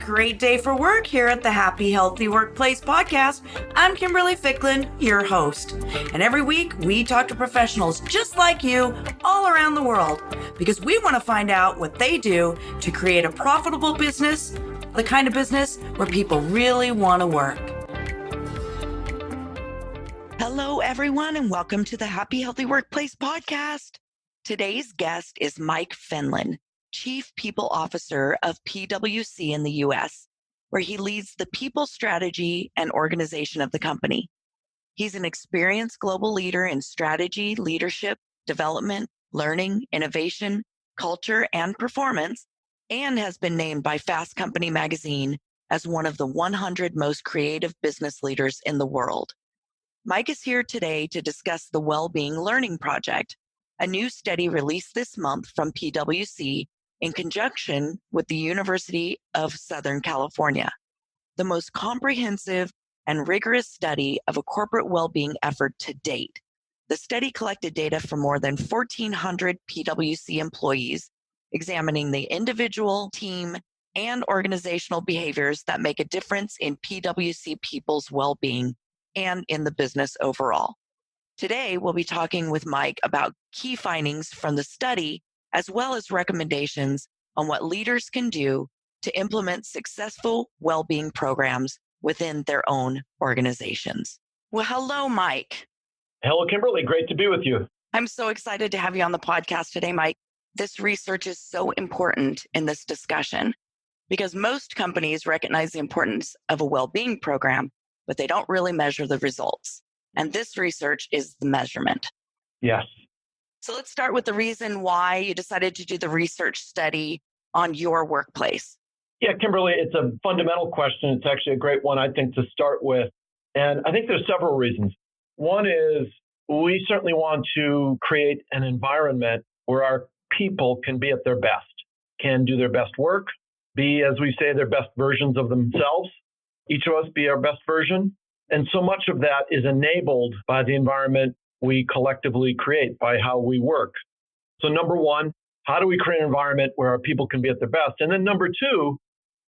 great day for work here at the Happy Healthy Workplace podcast. I'm Kimberly Ficklin, your host. And every week we talk to professionals just like you all around the world because we want to find out what they do to create a profitable business, the kind of business where people really want to work. Hello, everyone, and welcome to the Happy Healthy Workplace podcast. Today's guest is Mike Fenlon, Chief People Officer of PwC in the U.S., where he leads the people strategy and organization of the company. He's an experienced global leader in strategy, leadership, development, learning, innovation, culture, and performance, and has been named by Fast Company magazine as one of the 100 most creative business leaders in the world. Mike is here today to discuss the Wellbeing Learning Project, a new study released this month from PwC in conjunction with the University of Southern California, the most comprehensive and rigorous study of a corporate well-being effort to date. The study collected data from more than 1,400 PwC employees, examining the individual, team, and organizational behaviors that make a difference in PwC people's well-being and in the business overall. Today, we'll be talking with Mike about key findings from the study, as well as recommendations on what leaders can do to implement successful well-being programs within their own organizations. Well, hello, Mike. Hello, Kimberly. Great to be with you. I'm so excited to have you on the podcast today, Mike. This research is so important in this discussion because most companies recognize the importance of a well-being program, but they don't really measure the results. And this research is the measurement. Yes. So let's start with the reason why you decided to do the research study on your workplace. Yeah, Kimberly, it's a fundamental question. It's actually a great one, I think, to start with. And I think there's several reasons. One is we certainly want to create an environment where our people can be at their best, can do their best work, be, as we say, their best versions of themselves. Each of us be our best version. And so much of that is enabled by the environment we collectively create, by how we work. So number one, how do we create an environment where our people can be at their best? And then number two,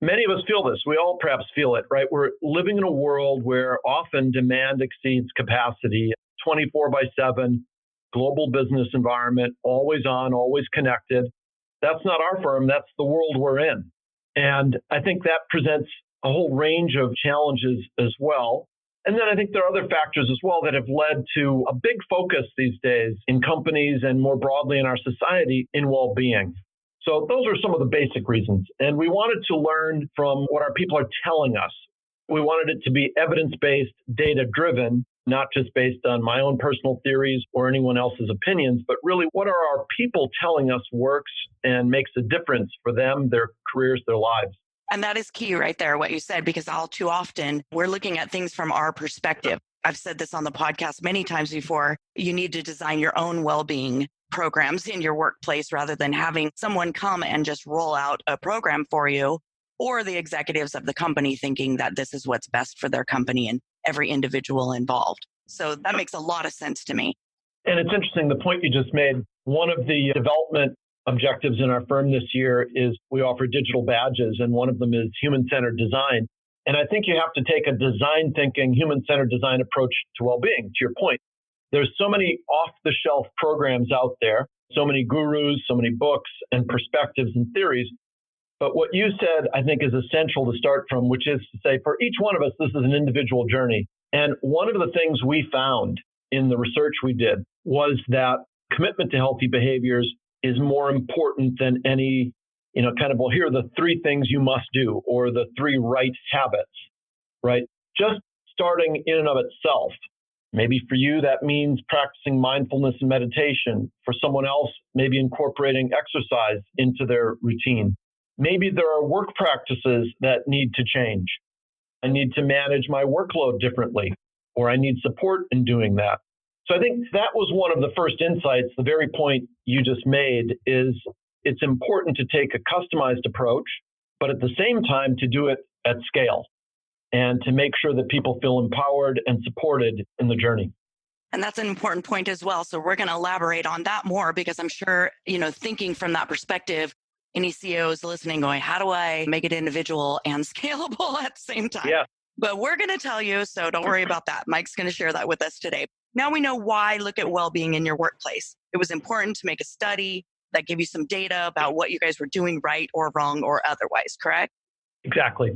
many of us feel this. We all perhaps feel it, right? We're living in a world where often demand exceeds capacity, 24/7, global business environment, always on, always connected. That's not our firm. That's the world we're in. And I think that presents a whole range of challenges as well. And then I think there are other factors as well that have led to a big focus these days in companies and more broadly in our society in well-being. So those are some of the basic reasons. And we wanted to learn from what our people are telling us. We wanted it to be evidence-based, data-driven, not just based on my own personal theories or anyone else's opinions, but really what are our people telling us works and makes a difference for them, their careers, their lives. And that is key right there, what you said, because all too often we're looking at things from our perspective. I've said this on the podcast many times before. You need to design your own well-being programs in your workplace rather than having someone come and just roll out a program for you, or the executives of the company thinking that this is what's best for their company and every individual involved. So that makes a lot of sense to me. And it's interesting, the point you just made, one of the development objectives in our firm this year is we offer digital badges, and one of them is human-centered design. And I think you have to take a design thinking, human-centered design approach to well-being, to your point. There's so many off-the-shelf programs out there, so many gurus, so many books and perspectives and theories. But what you said, I think, is essential to start from, which is to say, for each one of us, this is an individual journey. And one of the things we found in the research we did was that commitment to healthy behaviors is more important than any, well, here are the three things you must do, or the three right habits, right? Just starting in and of itself. Maybe for you, that means practicing mindfulness and meditation. For someone else, maybe incorporating exercise into their routine. Maybe there are work practices that need to change. I need to manage my workload differently, or I need support in doing that. So I think that was one of the first insights. The very point you just made is it's important to take a customized approach, but at the same time to do it at scale and to make sure that people feel empowered and supported in the journey. And that's an important point as well. So we're going to elaborate on that more because I'm sure, thinking from that perspective, any CEOs listening going, how do I make it individual and scalable at the same time? Yeah. But we're going to tell you, so don't worry about that. Mike's going to share that with us today. Now we know why look at well-being in your workplace. It was important to make a study that gave you some data about what you guys were doing right or wrong or otherwise, correct? Exactly.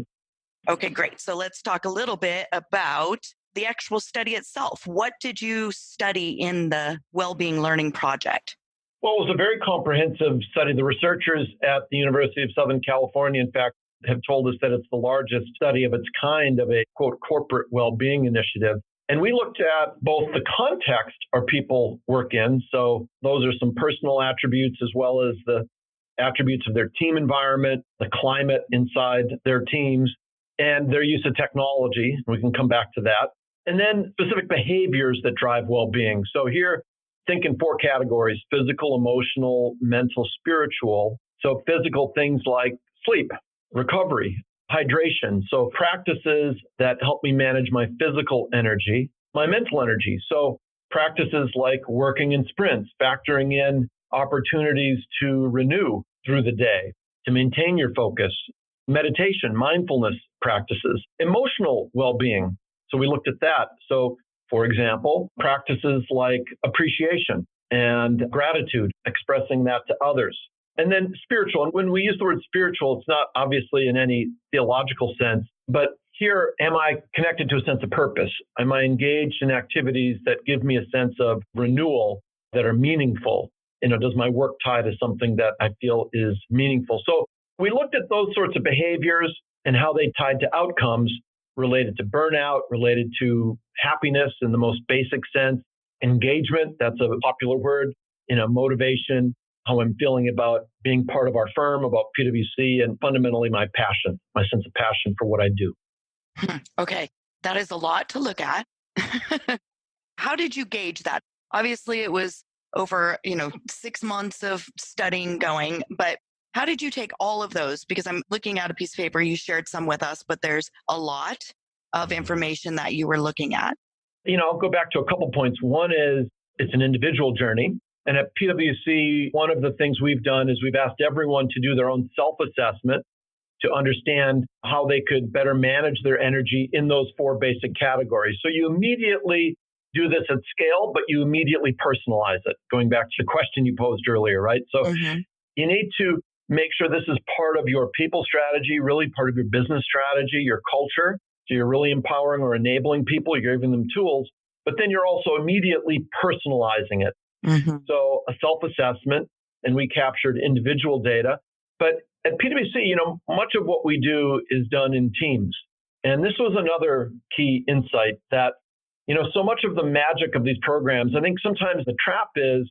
Okay, great. So let's talk a little bit about the actual study itself. What did you study in the well-being learning project? Well, it was a very comprehensive study. The researchers at the University of Southern California, in fact, have told us that it's the largest study of its kind of a, quote, corporate well-being initiative. And we looked at both the context our people work in. So those are some personal attributes as well as the attributes of their team environment, the climate inside their teams, and their use of technology. We can come back to that. And then specific behaviors that drive well-being. So here, think in 4 categories: physical, emotional, mental, spiritual. So physical things like sleep, recovery, hydration. So practices that help me manage my physical energy, my mental energy. So practices like working in sprints, factoring in opportunities to renew through the day, to maintain your focus, meditation, mindfulness practices, emotional well-being. So we looked at that. So for example, practices like appreciation and gratitude, expressing that to others. And then spiritual. And when we use the word spiritual, it's not obviously in any theological sense, but here, am I connected to a sense of purpose? Am I engaged in activities that give me a sense of renewal that are meaningful? Does my work tie to something that I feel is meaningful? So we looked at those sorts of behaviors and how they tied to outcomes related to burnout, related to happiness in the most basic sense, engagement, that's a popular word, motivation, how I'm feeling about being part of our firm, about PwC, and fundamentally my passion, my sense of passion for what I do. Okay, that is a lot to look at. How did you gauge that? Obviously, it was over, 6 months of studying going, but how did you take all of those? Because I'm looking at a piece of paper, you shared some with us, but there's a lot of information that you were looking at. I'll go back to a couple points. One is it's an individual journey. And at PwC, one of the things we've done is we've asked everyone to do their own self-assessment to understand how they could better manage their energy in those 4 basic categories. So you immediately do this at scale, but you immediately personalize it, going back to the question you posed earlier, right? So you need to make sure this is part of your people strategy, really part of your business strategy, your culture. So you're really empowering or enabling people, you're giving them tools, but then you're also immediately personalizing it. So a self-assessment, and we captured individual data. But at PwC, much of what we do is done in teams. And this was another key insight that, so much of the magic of these programs, I think sometimes the trap is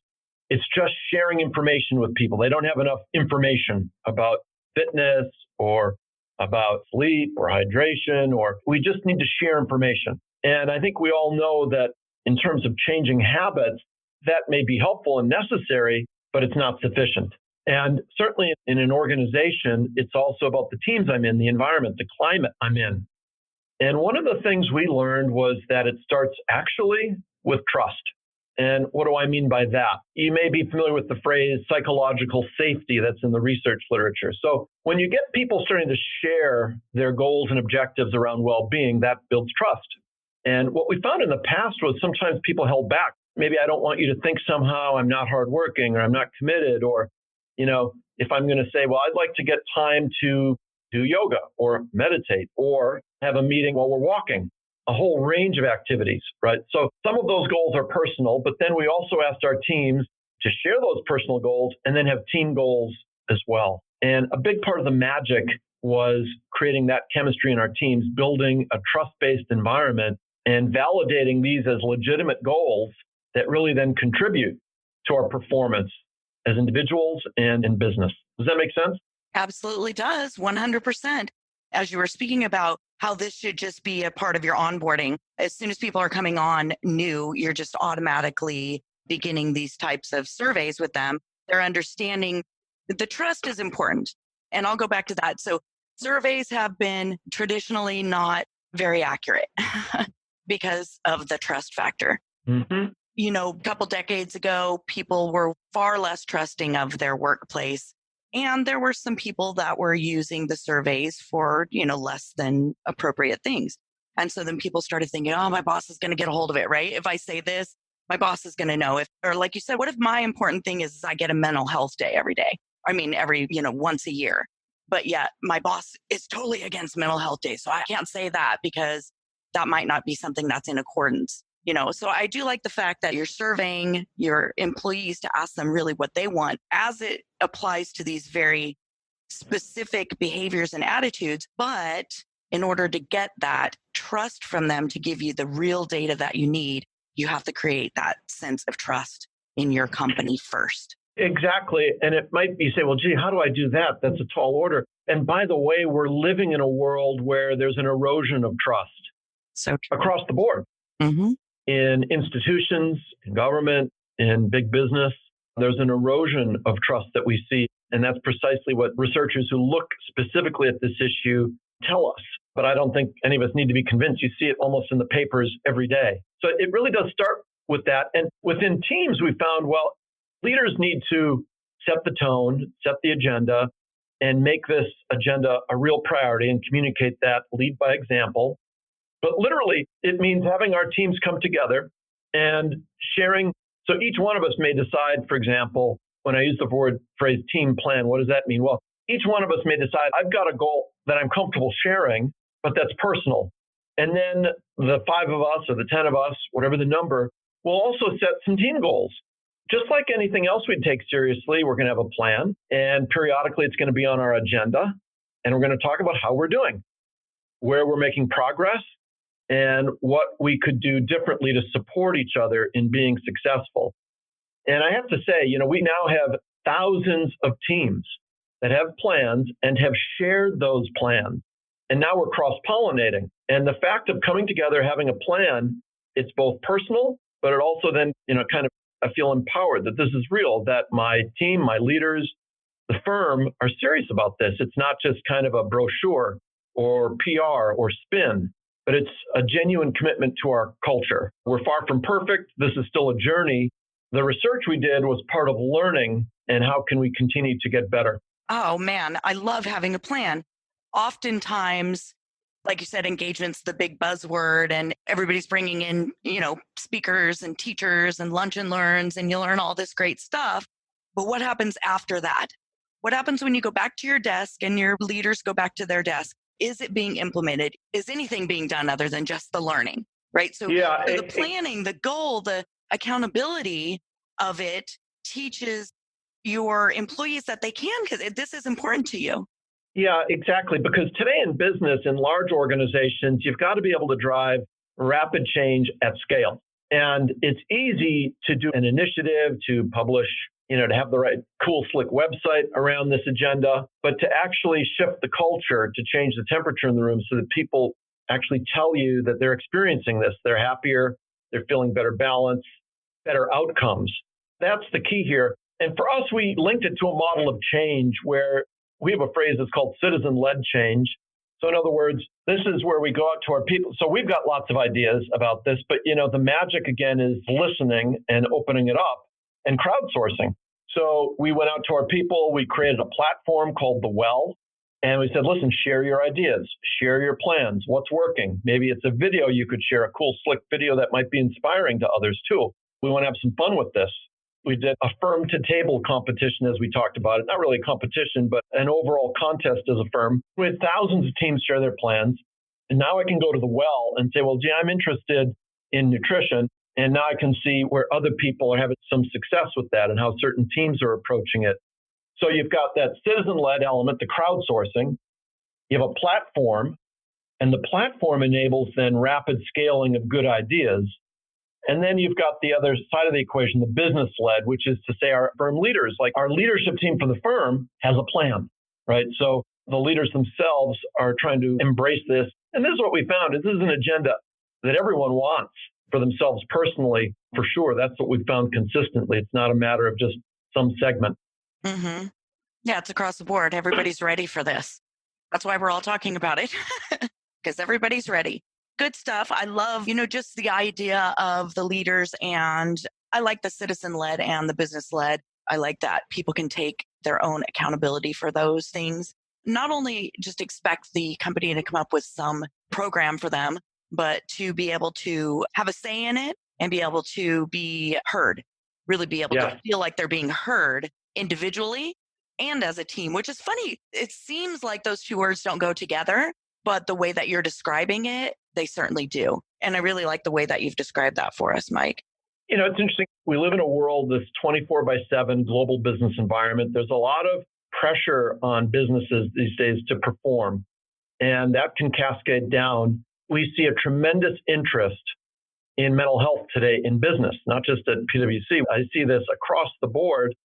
it's just sharing information with people. They don't have enough information about fitness or about sleep or hydration, or we just need to share information. And I think we all know that in terms of changing habits, that may be helpful and necessary, but it's not sufficient. And certainly in an organization, it's also about the teams I'm in, the environment, the climate I'm in. And one of the things we learned was that it starts actually with trust. And what do I mean by that? You may be familiar with the phrase psychological safety that's in the research literature. So when you get people starting to share their goals and objectives around well-being, that builds trust. And what we found in the past was sometimes people held back. Maybe I don't want you to think somehow I'm not hardworking or I'm not committed, or, if I'm going to say, well, I'd like to get time to do yoga or meditate or have a meeting while we're walking, a whole range of activities, right? So some of those goals are personal, but then we also asked our teams to share those personal goals and then have team goals as well. And a big part of the magic was creating that chemistry in our teams, building a trust-based environment and validating these as legitimate goals that really then contribute to our performance as individuals and in business. Does that make sense? Absolutely does, 100%. As you were speaking about how this should just be a part of your onboarding, as soon as people are coming on new, you're just automatically beginning these types of surveys with them. They're understanding that the trust is important. And I'll go back to that. So surveys have been traditionally not very accurate because of the trust factor. A couple decades ago, people were far less trusting of their workplace. And there were some people that were using the surveys for, less than appropriate things. And so then people started thinking, oh, my boss is going to get a hold of it, right? If I say this, my boss is going to know. Or like you said, what if my important thing is I get a mental health day every day? I mean, once a year. But yet my boss is totally against mental health days. So I can't say that because that might not be something that's in accordance. So I do like the fact that you're surveying your employees to ask them really what they want as it applies to these very specific behaviors and attitudes. But in order to get that trust from them to give you the real data that you need, you have to create that sense of trust in your company first. Exactly. And it might be say, well, gee, how do I do that? That's a tall order. And by the way, we're living in a world where there's an erosion of trust So true. across the board. Mm-hmm. In institutions, in government, in big business, there's an erosion of trust that we see. And that's precisely what researchers who look specifically at this issue tell us. But I don't think any of us need to be convinced. You see it almost in the papers every day. So it really does start with that. And within teams, we found, well, leaders need to set the tone, set the agenda, and make this agenda a real priority and communicate that, lead by example. But literally, it means having our teams come together and sharing. So each one of us may decide, for example, when I use the phrase team plan, what does that mean? Well, each one of us may decide, I've got a goal that I'm comfortable sharing, but that's personal. And then the 5 of us or the 10 of us, whatever the number, will also set some team goals. Just like anything else we'd take seriously, we're going to have a plan, and periodically it's going to be on our agenda, and we're going to talk about how we're doing, where we're making progress, and what we could do differently to support each other in being successful. And I have to say, we now have thousands of teams that have plans and have shared those plans. And now we're cross-pollinating. And the fact of coming together, having a plan, it's both personal, but it also then, I feel empowered that this is real, that my team, my leaders, the firm are serious about this. It's not just kind of a brochure or PR or spin, but it's a genuine commitment to our culture. We're far from perfect. This is still a journey. The research we did was part of learning and how can we continue to get better. Oh man, I love having a plan. Oftentimes, like you said, engagement's the big buzzword and everybody's bringing in, speakers and teachers and lunch and learns and you learn all this great stuff. But what happens after that? What happens when you go back to your desk and your leaders go back to their desk? Is it being implemented? Is anything being done other than just the learning, right? So the planning, the goal, the accountability of it teaches your employees that they can, because this is important to you. Yeah, exactly. Because today in business, in large organizations, you've got to be able to drive rapid change at scale. And it's easy to do an initiative, to publish, to have the right cool, slick website around this agenda, but to actually shift the culture, to change the temperature in the room so that people actually tell you that they're experiencing this. They're happier, they're feeling better balance, better outcomes. That's the key here. And for us, we linked it to a model of change where we have a phrase that's called citizen-led change. So in other words, this is where we go out to our people. So we've got lots of ideas about this, but the magic again is listening and opening it up and crowdsourcing. So we went out to our people, we created a platform called The Well, and we said, listen, share your ideas, share your plans, what's working. Maybe it's a video you could share, a cool, slick video that might be inspiring to others too. We want to have some fun with this. We did a firm to table competition, as we talked about it. Not really a competition, but an overall contest as a firm. We had thousands of teams share their plans. And now I can go to The Well and say, well, gee, I'm interested in nutrition. And now I can see where other people are having some success with that and how certain teams are approaching it. So you've got that citizen-led element, the crowdsourcing. You have a platform, and the platform enables then rapid scaling of good ideas. And then you've got the other side of the equation, the business-led, which is to say our firm leaders, like our leadership team for the firm has a plan, right? So the leaders themselves are trying to embrace this. And this is what we found. This is an agenda that everyone wants for themselves personally, for sure. That's what we've found consistently. It's not a matter of just some segment. Mm-hmm. Yeah, it's across the board. Everybody's ready for this. That's why we're all talking about it, because everybody's ready. Good stuff. I love, just the idea of the leaders, and I like the citizen-led and the business-led. I like that. People can take their own accountability for those things. Not only just expect the company to come up with some program for them, but to be able to have a say in it and be able to be heard, really be able to feel like they're being heard individually and as a team, which is funny. It seems like those two words don't go together, but the way that you're describing it, they certainly do. And I really like the way that you've described that for us, Mike. It's interesting. We live in a world, this 24/7 global business environment. There's a lot of pressure on businesses these days to perform, and that can cascade down. We see a tremendous interest in mental health today in business, not just at PwC. I see this across the board.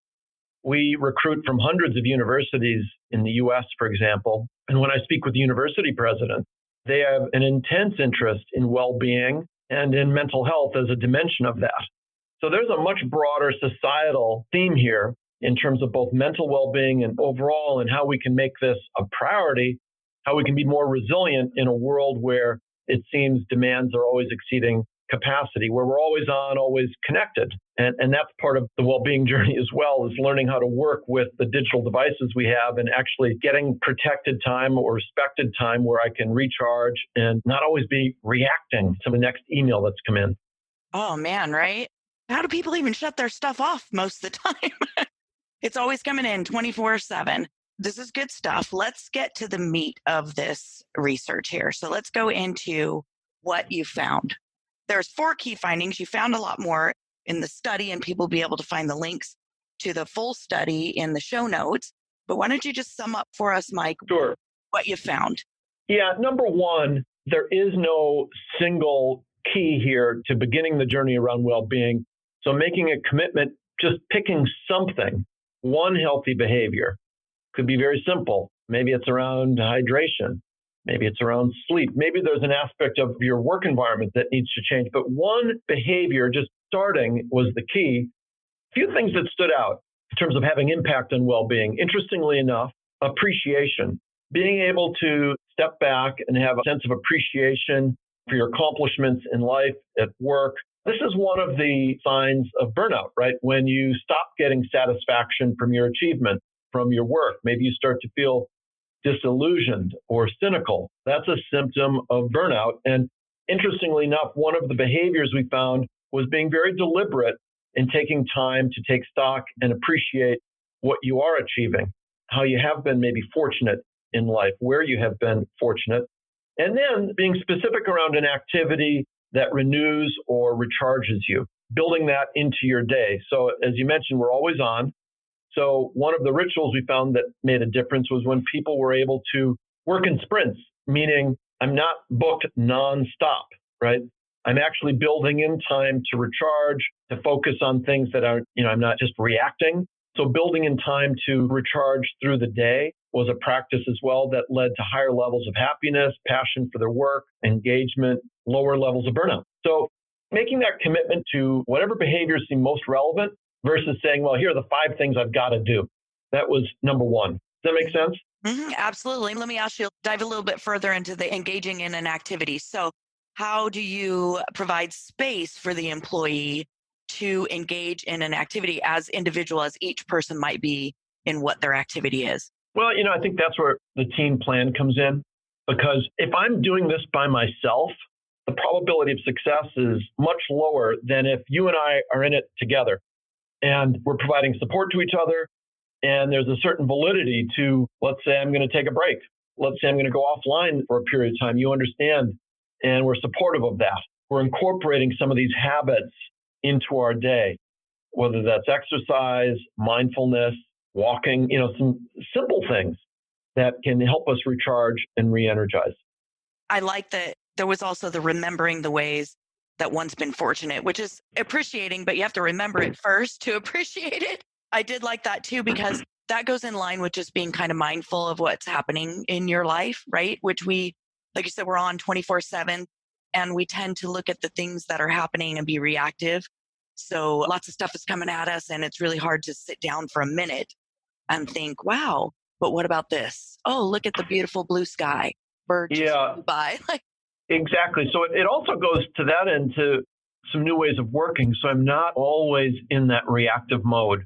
We recruit from hundreds of universities in the US, for example. And when I speak with university presidents, they have an intense interest in well-being and in mental health as a dimension of that. So there's a much broader societal theme here in terms of both mental well-being and overall, and how we can make this a priority, how we can be more resilient in a world where it seems demands are always exceeding capacity, where we're always on, always connected. And that's part of the well-being journey as well, is learning how to work with the digital devices we have and actually getting protected time or respected time where I can recharge and not always be reacting to the next email that's come in. Oh man, right? How do people even shut their stuff off most of the time? It's always coming in 24/7. This is good stuff. Let's get to the meat of this research here. So let's go into what you found. There's 4 key findings. You found a lot more in the study, and people will be able to find the links to the full study in the show notes. But why don't you just sum up for us, Mike, Sure. what you found? Yeah, number one, there is no single key here to beginning the journey around well-being. So making a commitment, just picking something, one healthy behavior, could be very simple. Maybe it's around hydration. Maybe it's around sleep. Maybe there's an aspect of your work environment that needs to change. But one behavior, just starting, was the key. A few things that stood out in terms of having impact on well-being. Interestingly enough, appreciation. Being able to step back and have a sense of appreciation for your accomplishments in life, at work. This is one of the signs of burnout, right? When you stop getting satisfaction from your achievement, from your work. Maybe you start to feel disillusioned or cynical. That's a symptom of burnout. And interestingly enough, one of the behaviors we found was being very deliberate in taking time to take stock and appreciate what you are achieving, how you have been maybe fortunate in life, where you have been fortunate, and then being specific around an activity that renews or recharges you, building that into your day. So as you mentioned, we're always on. So one of the rituals we found that made a difference was when people were able to work in sprints, meaning I'm not booked nonstop, right? I'm actually building in time to recharge, to focus on things that are, I'm not just reacting. So building in time to recharge through the day was a practice as well that led to higher levels of happiness, passion for their work, engagement, lower levels of burnout. So making that commitment to whatever behaviors seem most relevant versus saying, well, here are the 5 things I've got to do. That was number one. Does that make sense? Mm-hmm, absolutely. Let me ask you, dive a little bit further into the engaging in an activity. So how do you provide space for the employee to engage in an activity as individual as each person might be in what their activity is? Well, I think that's where the team plan comes in, because if I'm doing this by myself, the probability of success is much lower than if you and I are in it together and we're providing support to each other. And there's a certain validity to, let's say I'm going to take a break. Let's say I'm going to go offline for a period of time. You understand, and we're supportive of that. We're incorporating some of these habits into our day, whether that's exercise, mindfulness, walking, some simple things that can help us recharge and re-energize. I like that there was also the remembering the ways that one's been fortunate, which is appreciating, but you have to remember it first to appreciate it. I did like that too, because that goes in line with just being kind of mindful of what's happening in your life, right? Which we, like you said, we're on 24/7, and we tend to look at the things that are happening and be reactive. So lots of stuff is coming at us, and it's really hard to sit down for a minute and think, wow, but what about this? Oh, look at the beautiful blue sky. Bird just flew by. Exactly. So it also goes to that end to some new ways of working. So I'm not always in that reactive mode.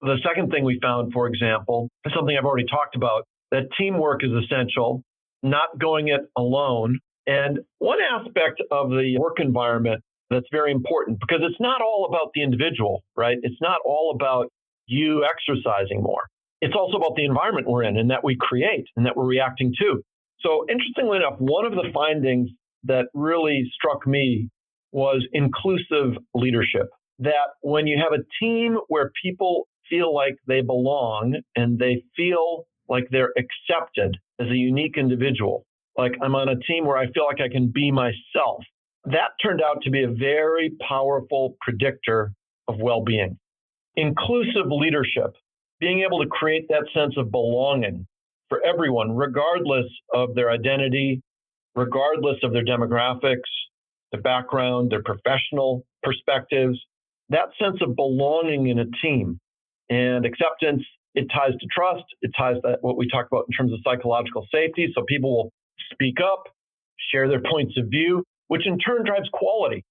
The second thing we found, for example, is something I've already talked about, that teamwork is essential, not going it alone. And one aspect of the work environment that's very important, because it's not all about the individual, right? It's not all about you exercising more. It's also about the environment we're in and that we create and that we're reacting to. So interestingly enough, one of the findings that really struck me was inclusive leadership. That when you have a team where people feel like they belong and they feel like they're accepted as a unique individual, like I'm on a team where I feel like I can be myself, that turned out to be a very powerful predictor of well-being. Inclusive leadership, being able to create that sense of belonging for everyone, regardless of their identity, regardless of their demographics, their background, their professional perspectives, that sense of belonging in a team and acceptance, it ties to trust. It ties to what we talk about in terms of psychological safety. So people will speak up, share their points of view, which in turn drives quality,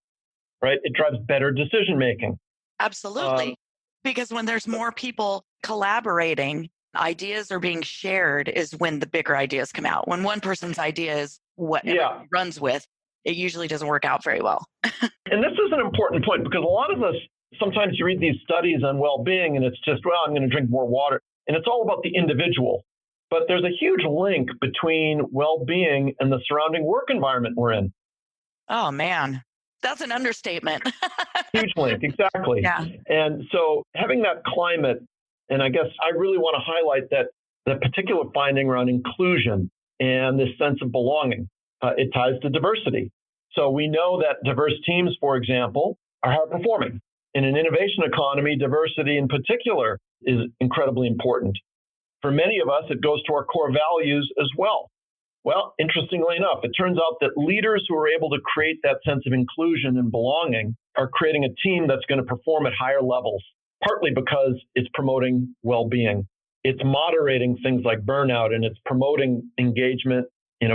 right? It drives better decision making. Absolutely. Because when there's more people collaborating, ideas are being shared is when the bigger ideas come out. When one person's idea is what everyone runs with, it usually doesn't work out very well. And this is an important point because a lot of us, sometimes you read these studies on well-being and it's just, well, I'm going to drink more water. And it's all about the individual. But there's a huge link between well-being and the surrounding work environment we're in. Oh, man. That's an understatement. Huge link, exactly. Yeah. And so having that climate, and I guess I really want to highlight that particular finding around inclusion and this sense of belonging. It ties to diversity. So we know that diverse teams, for example, are high performing. In an innovation economy, diversity in particular is incredibly important. For many of us, it goes to our core values as well. Well, interestingly enough, it turns out that leaders who are able to create that sense of inclusion and belonging are creating a team that's going to perform at higher levels, partly because it's promoting well-being. It's moderating things like burnout, and it's promoting engagement,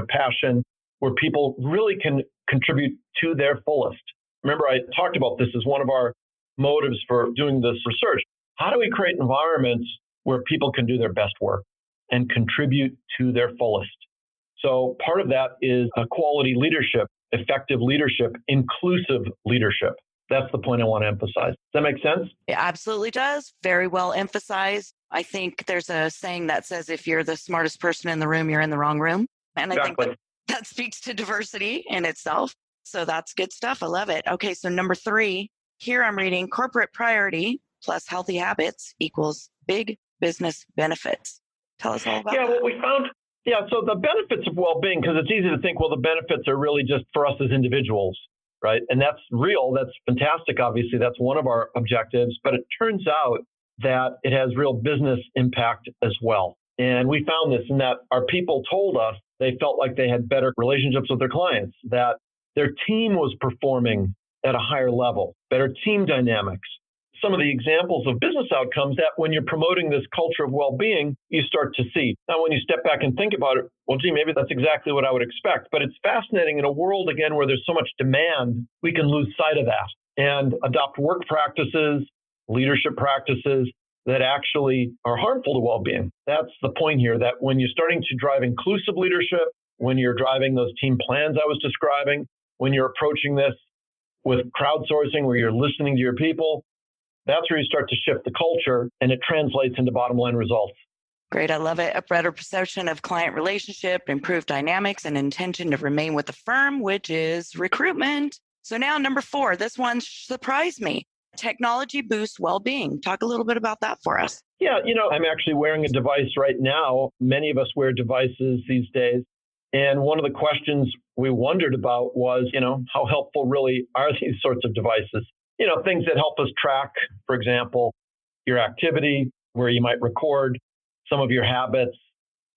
passion, where people really can contribute to their fullest. Remember, I talked about this as one of our motives for doing this research. How do we create environments where people can do their best work and contribute to their fullest? So part of that is quality leadership, effective leadership, inclusive leadership. That's the point I want to emphasize. Does that make sense? It absolutely does. Very well emphasized. I think there's a saying that says, if you're the smartest person in the room, you're in the wrong room. And I think that speaks to diversity in itself. So that's good stuff. I love it. Okay, so number 3, here I'm reading corporate priority plus healthy habits equals big business benefits. Tell us all about that. What we found. So the benefits of well-being, because it's easy to think, well, the benefits are really just for us as individuals, right? And that's real. That's fantastic. Obviously, that's one of our objectives. But it turns out that it has real business impact as well. And we found this in that our people told us they felt like they had better relationships with their clients, that their team was performing at a higher level, better team dynamics. Some of the examples of business outcomes that when you're promoting this culture of well-being, you start to see. Now, when you step back and think about it, well, gee, maybe that's exactly what I would expect. But it's fascinating in a world, again, where there's so much demand, we can lose sight of that and adopt work practices, leadership practices that actually are harmful to well-being. That's the point here, that when you're starting to drive inclusive leadership, when you're driving those team plans I was describing, when you're approaching this with crowdsourcing, where you're listening to your people, that's where you start to shift the culture and it translates into bottom line results. Great. I love it. A better perception of client relationship, improved dynamics, and intention to remain with the firm, which is recruitment. So now number 4, this one surprised me. Technology boosts well-being. Talk a little bit about that for us. Yeah, I'm actually wearing a device right now. Many of us wear devices these days. And one of the questions we wondered about was, how helpful really are these sorts of devices? Things that help us track, for example, your activity, where you might record some of your habits,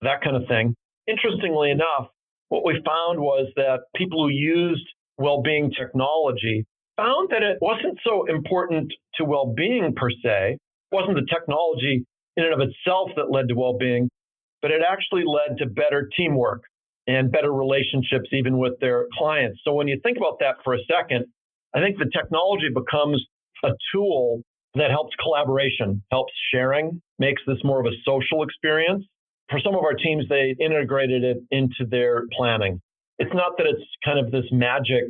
that kind of thing. Interestingly enough, what we found was that people who used well-being technology found that it wasn't so important to well-being per se. It wasn't the technology in and of itself that led to well-being, but it actually led to better teamwork and better relationships even with their clients. So when you think about that for a second, I think the technology becomes a tool that helps collaboration, helps sharing, makes this more of a social experience. For some of our teams, they integrated it into their planning. It's not that it's kind of this magic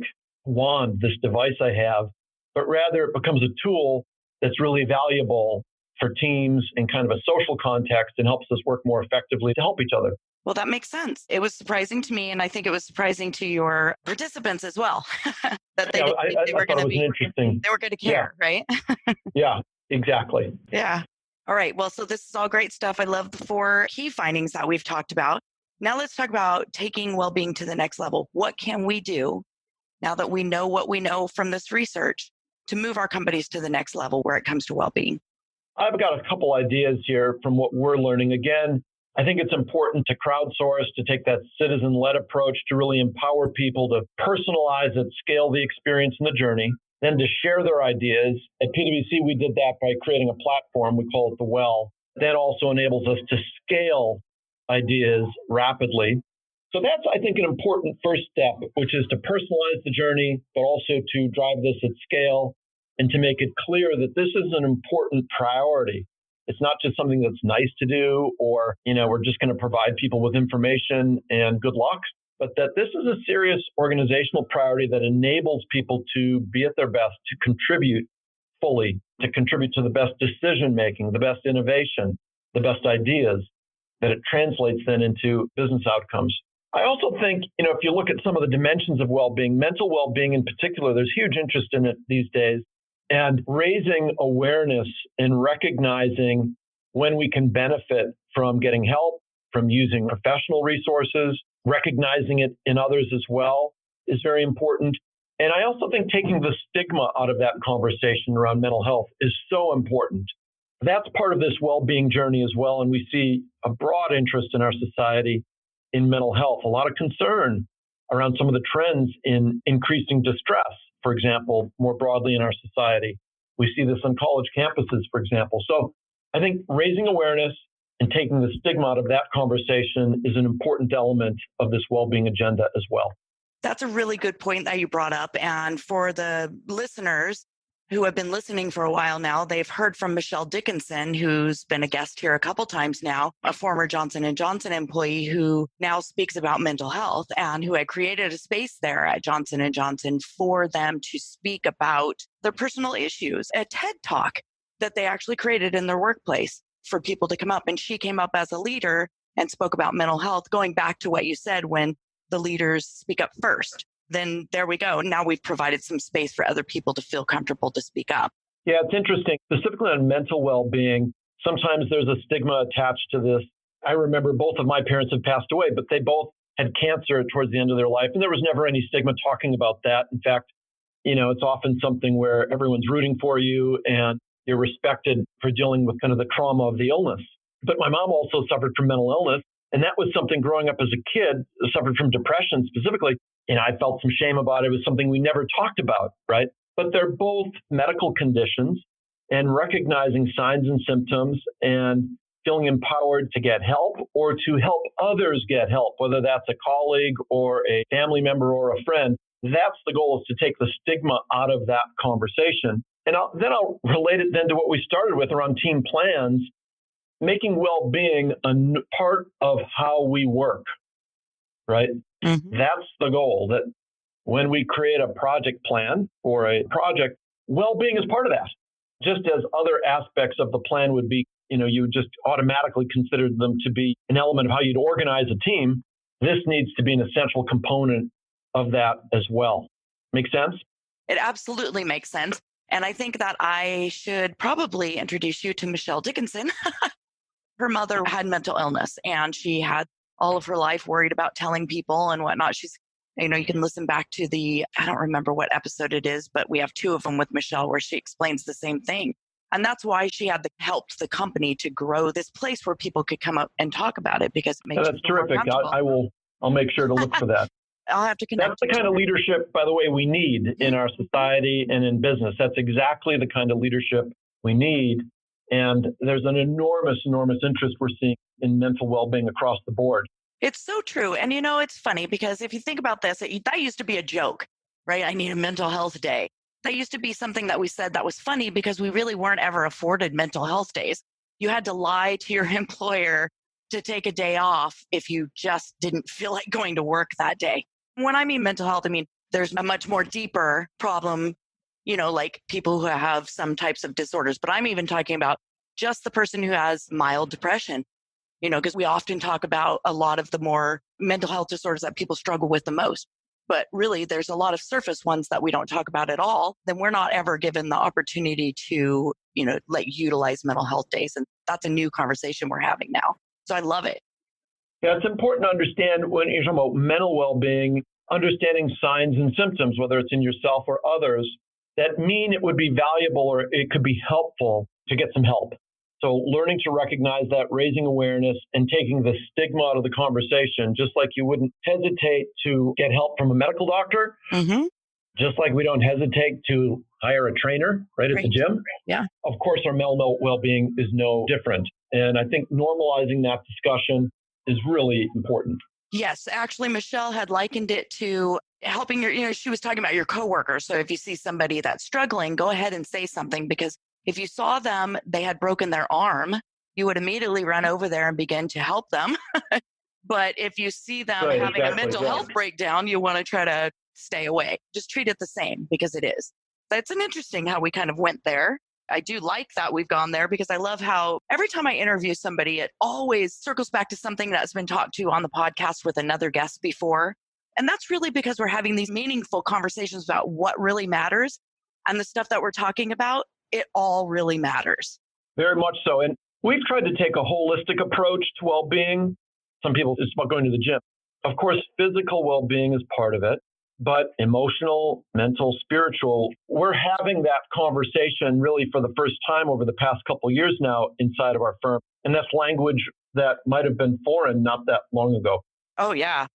wand, this device I have, but rather it becomes a tool that's really valuable for teams in kind of a social context and helps us work more effectively to help each other. Well, that makes sense. It was surprising to me, and I think it was surprising to your participants as well that Yeah, they I were thought going it to was an be interesting. they were going to care, right? Yeah, exactly. Yeah. All right. Well, so this is all great stuff. I love the 4 key findings that we've talked about. Now let's talk about taking well-being to the next level. What can we do now that we know what we know from this research to move our companies to the next level where it comes to well-being? I've got a couple ideas here from what we're learning. Again, I think it's important to crowdsource, to take that citizen-led approach to really empower people to personalize and scale the experience and the journey, then to share their ideas. At PwC, we did that by creating a platform. We call it The Well. That also enables us to scale ideas rapidly. So that's, I think, an important first step, which is to personalize the journey, but also to drive this at scale and to make it clear that this is an important priority. It's not just something that's nice to do or, we're just going to provide people with information and good luck, but that this is a serious organizational priority that enables people to be at their best, to contribute fully, to contribute to the best decision making, the best innovation, the best ideas, that it translates then into business outcomes. I also think, if you look at some of the dimensions of well-being, mental well-being in particular, there's huge interest in it these days. And raising awareness and recognizing when we can benefit from getting help, from using professional resources, recognizing it in others as well is very important. And I also think taking the stigma out of that conversation around mental health is so important. That's part of this well-being journey as well. And we see a broad interest in our society in mental health, a lot of concern around some of the trends in increasing distress, for example, more broadly in our society. We see this on college campuses, for example. So I think raising awareness and taking the stigma out of that conversation is an important element of this well-being agenda as well. That's a really good point that you brought up. And for the listeners who have been listening for a while now, they've heard from Michelle Dickinson, who's been a guest here a couple times now, a former Johnson & Johnson employee who now speaks about mental health and who had created a space there at Johnson & Johnson for them to speak about their personal issues, a TED Talk that they actually created in their workplace for people to come up. And she came up as a leader and spoke about mental health, going back to what you said, when the leaders speak up first. Then there we go. Now we've provided some space for other people to feel comfortable to speak up. Yeah, it's interesting. Specifically on mental well-being, sometimes there's a stigma attached to this. I remember both of my parents have passed away, but they both had cancer towards the end of their life, and there was never any stigma talking about that. In fact, it's often something where everyone's rooting for you and you're respected for dealing with kind of the trauma of the illness. But my mom also suffered from mental illness, and that was something growing up as a kid, suffered from depression specifically. I felt some shame about it. It was something we never talked about, right? But they're both medical conditions, and recognizing signs and symptoms and feeling empowered to get help or to help others get help, whether that's a colleague or a family member or a friend. That's the goal, is to take the stigma out of that conversation. And I'll relate it then to what we started with around team plans, making well-being a part of how we work, right? Mm-hmm. That's the goal, that when we create a project plan or a project, well-being is part of that. Just as other aspects of the plan would be, you just automatically consider them to be an element of how you'd organize a team. This needs to be an essential component of that as well. Make sense? It absolutely makes sense. And I think that I should probably introduce you to Michelle Dickinson. Her mother had mental illness, and she had all of her life worried about telling people and whatnot. She's, you can listen back to I don't remember what episode it is, but we have 2 of them with Michelle where she explains the same thing. And that's why she had helped the company to grow this place where people could come up and talk about it, because it makes that's terrific. I'll make sure to look for that. I'll have to connect. That's the kind of leadership, by the way, we need in our society and in business. That's exactly the kind of leadership we need. And there's an enormous interest we're seeing in mental well-being across the board. It's so true. And it's funny because if you think about this, that used to be a joke, right? I need a mental health day. That used to be something that we said that was funny because we really weren't ever afforded mental health days. You had to lie to your employer to take a day off if you just didn't feel like going to work that day. When I mean mental health, I mean there's a much more deeper problem, like people who have some types of disorders. But I'm even talking about just the person who has mild depression, because we often talk about a lot of the more mental health disorders that people struggle with the most. But really, there's a lot of surface ones that we don't talk about at all. Then we're not ever given the opportunity to, utilize mental health days. And that's a new conversation we're having now. So I love it. Yeah, it's important to understand when you're talking about mental well-being, understanding signs and symptoms, whether it's in yourself or others, that mean it would be valuable or it could be helpful to get some help. So learning to recognize that, raising awareness, and taking the stigma out of the conversation, just like you wouldn't hesitate to get help from a medical doctor, just like we don't hesitate to hire a trainer right at the gym. Yeah. Of course, our mental well-being is no different. And I think normalizing that discussion is really important. Yes. Actually, Michelle had likened it to helping she was talking about your coworkers. So if you see somebody that's struggling, go ahead and say something, because if you saw them, they had broken their arm, you would immediately run over there and begin to help them. But if you see them having a mental health breakdown, you want to try to stay away. Just treat it the same, because it is. It's an interesting how we kind of went there. I do like that we've gone there, because I love how every time I interview somebody, it always circles back to something that's been talked to on the podcast with another guest before. And that's really because we're having these meaningful conversations about what really matters, and the stuff that we're talking about, it all really matters. Very much so. And we've tried to take a holistic approach to well-being. Some people, it's about going to the gym. Of course, physical well-being is part of it, but emotional, mental, spiritual, we're having that conversation really for the first time over the past couple of years now inside of our firm. And that's language that might have been foreign not that long ago. Oh, yeah,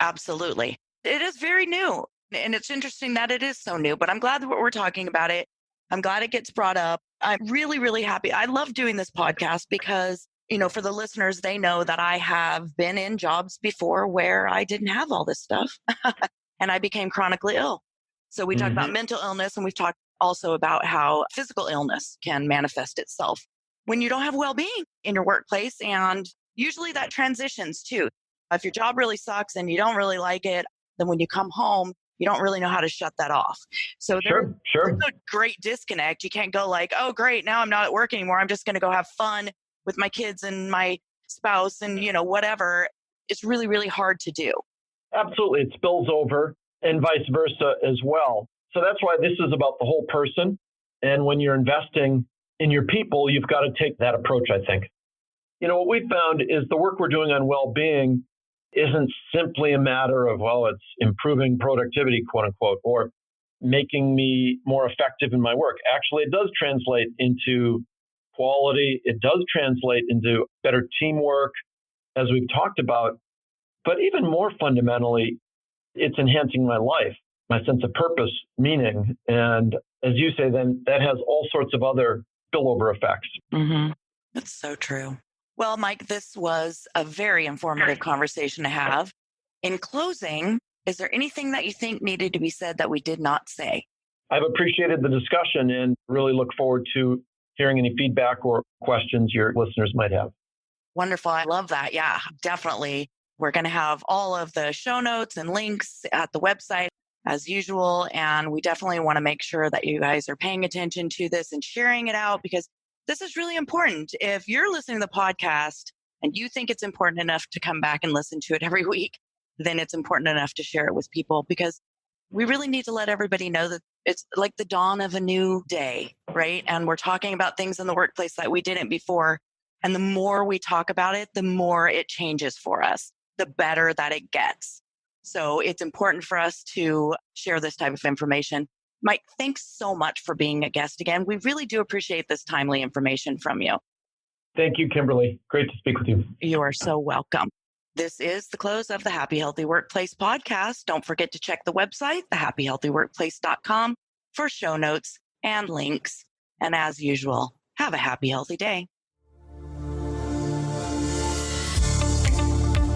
absolutely. It is very new. And it's interesting that it is so new, but I'm glad that we're talking about it. I'm glad it gets brought up. I'm really, really happy. I love doing this podcast because, for the listeners, they know that I have been in jobs before where I didn't have all this stuff and I became chronically ill. So we talk about mental illness, and we've talked also about how physical illness can manifest itself when you don't have well-being in your workplace. And usually that transitions too. If your job really sucks and you don't really like it, then when you come home, you don't really know how to shut that off. So there's a great disconnect. You can't go like, oh, great, now I'm not at work anymore. I'm just going to go have fun with my kids and my spouse and, whatever. It's really, really hard to do. Absolutely. It spills over and vice versa as well. So that's why this is about the whole person. And when you're investing in your people, you've got to take that approach, I think. What we found is the work we're doing on well-being isn't simply a matter of, it's improving productivity, quote unquote, or making me more effective in my work. Actually, it does translate into quality. It does translate into better teamwork, as we've talked about. But even more fundamentally, it's enhancing my life, my sense of purpose, meaning. And as you say, then that has all sorts of other spillover effects. That's so true. Well, Mike, this was a very informative conversation to have. In closing, is there anything that you think needed to be said that we did not say? I've appreciated the discussion and really look forward to hearing any feedback or questions your listeners might have. Wonderful. I love that. Yeah, definitely. We're going to have all of the show notes and links at the website as usual. And we definitely want to make sure that you guys are paying attention to this and sharing it out, because this is really important. If you're listening to the podcast and you think it's important enough to come back and listen to it every week, then it's important enough to share it with people, because we really need to let everybody know that it's like the dawn of a new day, right? And we're talking about things in the workplace that we didn't before. And the more we talk about it, the more it changes for us, the better that it gets. So it's important for us to share this type of information. Mike, thanks so much for being a guest again. We really do appreciate this timely information from you. Thank you, Kimberly. Great to speak with you. You are so welcome. This is the close of the Happy Healthy Workplace podcast. Don't forget to check the website, thehappyhealthyworkplace.com, for show notes and links. And as usual, have a happy, healthy day.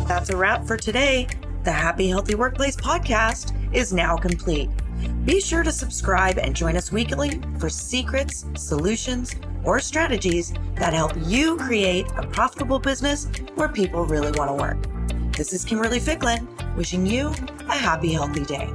That's a wrap for today. The Happy Healthy Workplace podcast is now complete. Be sure to subscribe and join us weekly for secrets, solutions, or strategies that help you create a profitable business where people really want to work. This is Kimberly Ficklin, wishing you a happy, healthy day.